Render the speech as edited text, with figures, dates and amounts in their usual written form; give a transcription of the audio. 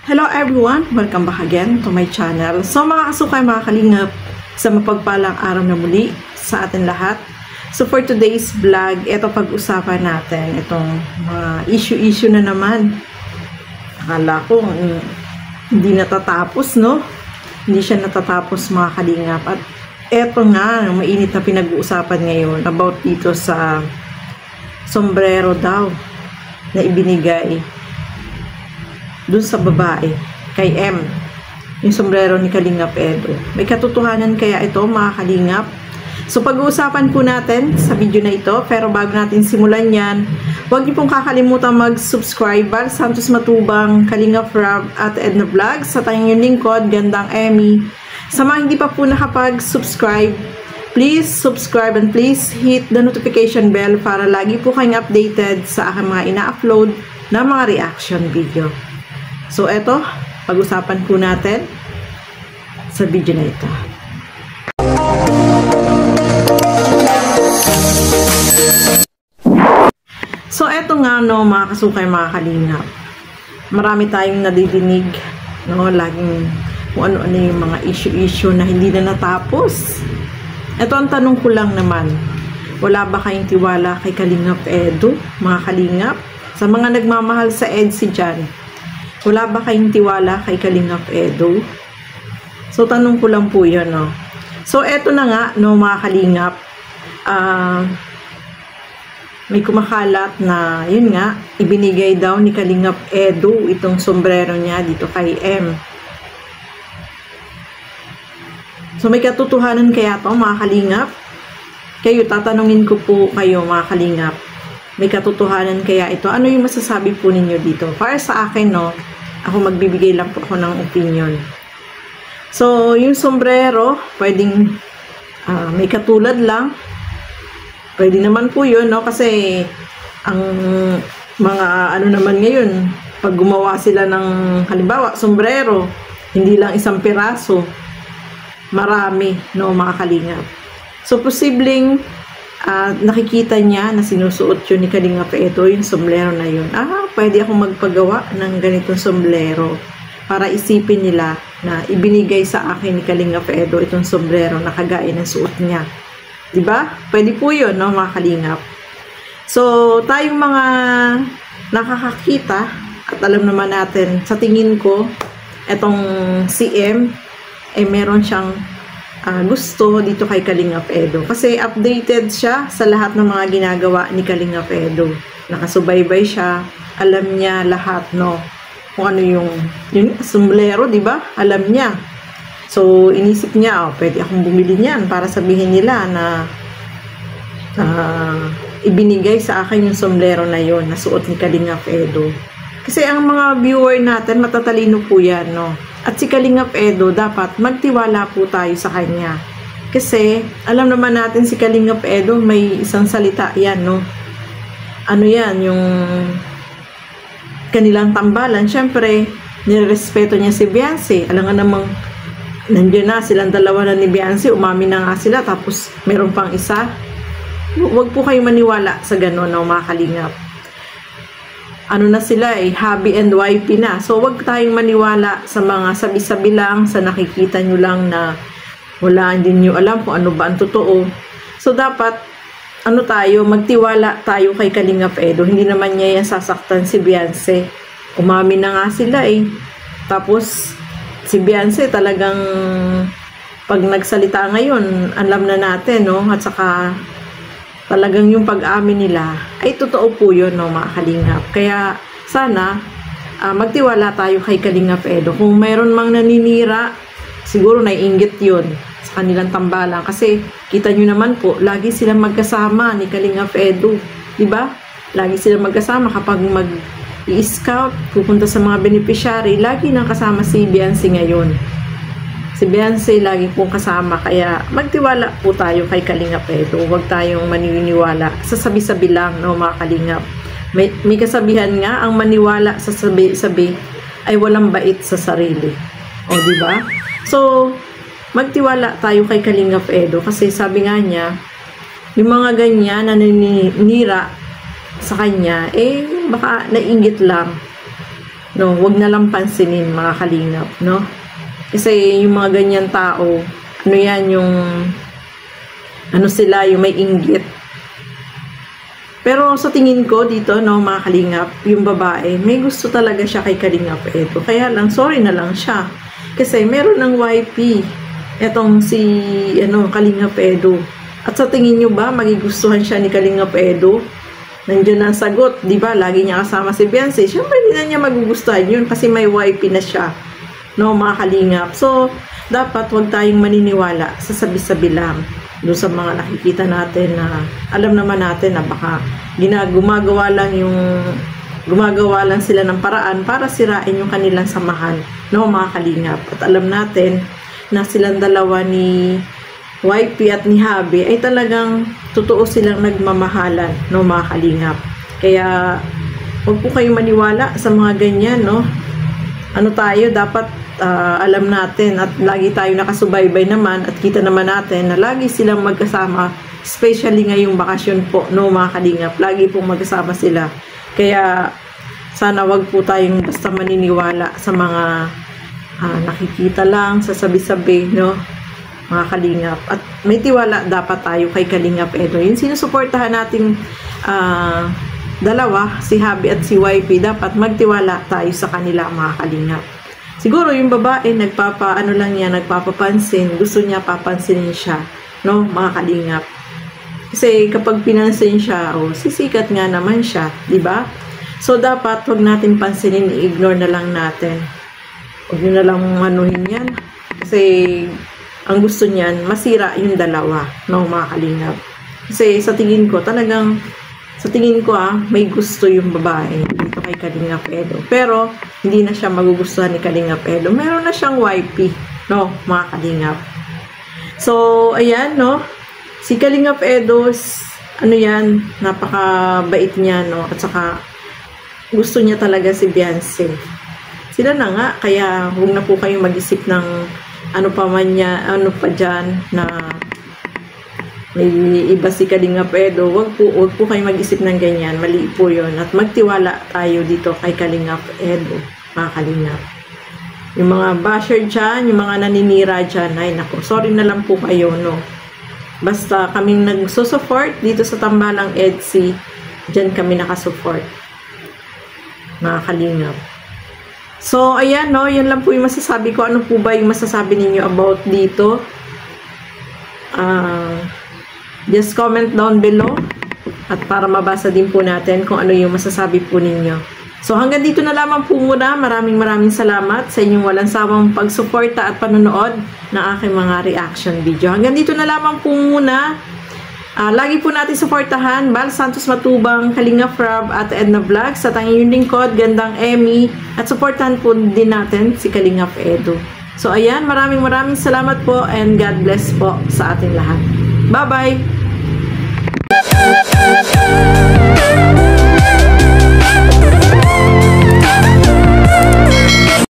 Hello everyone! Welcome back again to my channel. So mga kasukay, mga kalingap, sa mapagpalang araw na muli sa atin lahat. So for today's vlog, ito pag-usapan natin itong mga issue na naman. Akala ko hindi natatapos, no? Hindi siya natatapos, mga kalingap. At ito nga, mainit na pinag-uusapan ngayon about dito sa sombrero daw na ibinigay dun sa babae, kay M, yung sombrero ni Kalingap Edo. May katotohanan kaya ito, mga kalingap? So pag-uusapan po natin sa video na ito, pero bago natin simulan yan, huwag niyo pong kakalimutan mag-subscribe. Val Santos Matubang, Kalingap Rob at Edna Vlog, sa tayong yung lingkod, Gandang Emmy. Sa mga hindi pa po nakapag-subscribe, please subscribe and please hit the notification bell para lagi po kayong updated sa aking mga ina-upload na mga reaction video. So, eto, pag-usapan po natin sa video na ito. So, eto nga, no, mga kasukay, mga kalingap. Marami tayong nadidinig, no, laging kung ano-ano yung mga issue na hindi na natapos. Eto ang tanong ko lang naman, wala ba kayong tiwala kay Kalingap Edo, mga kalingap? Sa mga nagmamahal sa EDSI dyan, wala ba kayong tiwala kay Kalingap Edo? So, tanong ko lang po yun, no? So, eto na nga, no, mga kalingap. May kumakalat na, yun nga, ibinigay daw ni Kalingap Edo itong sombrero niya dito kay M. So, may katotohanan kaya to, mga kalingap? Kayo, tatanungin ko po kayo, mga kalingap. May katotohanan kaya ito? Ano yung masasabi po ninyo dito? Para sa akin, no, ako magbibigay lang po ako ng opinion. So, yung sombrero, pwedeng may katulad lang. Pwede naman po yun, no? Kasi ang mga ano naman ngayon, pag gumawa sila ng, halimbawa, sombrero, hindi lang isang piraso, marami, no, mga kalingap. So, posibleng nakikita niya na sinusuot yun ni Kalingap Edo, yung sombrero na yun. Pwede akong magpagawa ng ganitong sombrero para isipin nila na ibinigay sa akin ni Kalingap Edo itong sombrero na kagaya ng suot niya. Diba? Pwede po yun, no, mga kalingap. So, tayong mga nakakakita at alam naman natin, sa tingin ko, etong CM, meron siyang gusto dito kay Kalingap Edo. Kasi updated siya sa lahat ng mga ginagawa ni Kalingap Edo. Nakasubaybay siya. Alam niya lahat, no? Kung ano yung sombrero, di ba? Alam niya. So, inisip niya, pwede akong bumili niyan para sabihin nila na ibinigay sa akin yung sombrero na yon na suot ni Kalingap Edo. Kasi ang mga viewer natin, matatalino po yan, no? At si Kalingap Edo, dapat magtiwala po tayo sa kanya. Kasi, alam naman natin si Kalingap Edo, may isang salita yan, no? Ano yan, yung kanilang tambalan. Siyempre, nirespeto niya si Beyonce. Alam nga namang, nandiyan na silang dalawa na ni Beyonce, umami na nga sila, tapos meron pang isa. Huwag po kayo maniwala sa gano'n, no, mga kalingap. Ano na sila hubby and wifey na. So, wag tayong maniwala sa mga sabi-sabi lang, sa nakikita nyo lang na wala, hindi nyo alam kung ano ba ang totoo. So, dapat, magtiwala tayo kay Kalingap Edo. Hindi naman niya yan sasaktan si Beyonce. Umami na nga sila Tapos, si Beyonce talagang, pag nagsalita ngayon, alam na natin, no? At saka, talagang yung pag-amin nila ay totoo po yun, no, mga kalingap. Kaya sana magtiwala tayo kay Kalingap Edo. Kung mayroon mang naninira, siguro naiinggit yun sa kanilang tambalan. Kasi kita nyo naman po, lagi silang magkasama ni Kalingap Edo. Diba? Lagi silang magkasama kapag mag-i-scout, pupunta sa mga beneficiary, lagi nang kasama si Beyonce ngayon. Si Beyonce lagi pong kasama, kaya magtiwala po tayo kay Kalingap Edo. Huwag tayong maniniwala sa sabi-sabi lang, no, mga kalingap. May kasabihan nga, ang maniwala sa sabi-sabi ay walang bait sa sarili. O, di ba? So, magtiwala tayo kay Kalingap Edo kasi sabi nga niya, yung mga ganyan na naninira sa kanya, baka nainggit lang. no, wag na lang pansinin mga kalingap, no? Kasi yung mga ganyan tao, ano yan, yung ano sila, yung may inggit. Pero sa tingin ko dito, no, mga kalingap, yung babae, may gusto talaga siya kay Kalingap Edo. Kaya lang, sorry na lang siya. Kasi meron ng YP, etong si, ano, Kalingap Edo. At sa tingin nyo ba, magigustuhan siya ni Kalingap Edo? Nandiyan ang sagot, di ba? Lagi niya kasama si Beyonce. Siyempre, hindi na niya magugustuhan yun kasi may YP na siya. No, mga kalingap. So, dapat huwag tayong maniniwala sa sabi-sabi lang. Doon sa mga nakikita natin na alam naman natin na baka gumagawa lang sila ng paraan para sirain yung kanilang samahan. No, mga kalingap. At alam natin na silang dalawa ni YP at ni Habi ay talagang totoo silang nagmamahalan, no, mga kalingap. Kaya huwag po kayong maniwala sa mga ganyan, no. Ano tayo, dapat alam natin at lagi tayo nakasubaybay naman at kita naman natin na lagi silang magkasama, especially ngayong bakasyon po, no, mga kalingap. Lagi pong magkasama sila. Kaya sana wag po tayong basta maniniwala sa mga nakikita lang, sa sabi-sabi, no, mga kalingap. At may tiwala dapat tayo kay Kalingap Edo. Yung sinusuportahan nating dalawa, si Habi at si YP, dapat magtiwala tayo sa kanila, mga kalingap. Siguro yung babae, nagpapapansin, gusto niya papansinin siya, no, mga kalingap. Kasi kapag pinansin siya, sisikat nga naman siya, di ba? So dapat wag natin pansinin, i-ignore na lang natin. Huwag nyo na lang manuhin yan. Kasi ang gusto niyan, masira yung dalawa, no, mga kalingap. Kasi sa tingin ko, may gusto yung babae dito kay Kalingap Edo. Pero, hindi na siya magugustuhan ni Kalingap Edo. Meron na siyang YP, no, mga kalingap. So, ayan, no, si Kalingap Edo, ano yan, napakabait niya, no, at saka, gusto niya talaga si Beyonce. Sila na nga, kaya huwag na po kayong mag-isip ng ano pa dyan na may iba si Kalingap Edo. Wag po kayo mag-isip ng ganyan. Mali po yun. At magtiwala tayo dito kay Kalingap Edo, mga kalingap. Yung mga basher dyan, yung mga naninira dyan, ay nako, sorry na lang po kayo, no. Basta kaming nagsusupport dito sa Tambalang EDC, dyan kami nakasupport, mga kalingap. So, ayan, no, yan lang po yung masasabi ko. Ano po ba yung masasabi ninyo about dito? Just comment down below at para mabasa din po natin kung ano yung masasabi po ninyo. So, hanggang dito na lamang po muna. Maraming salamat sa inyong walang sawang pagsuporta at panonood ng aking mga reaction video. Hanggang dito na lamang po muna. Lagi po natin suportahan Bal Santos Matubang, Kalingap Rob at Edna Vlogs at ang inyong lingkod, Gandang Emmy, at suportahan po din natin si Kalingap Edo. So ayan, maraming salamat po and God bless po sa ating lahat. Bye-bye!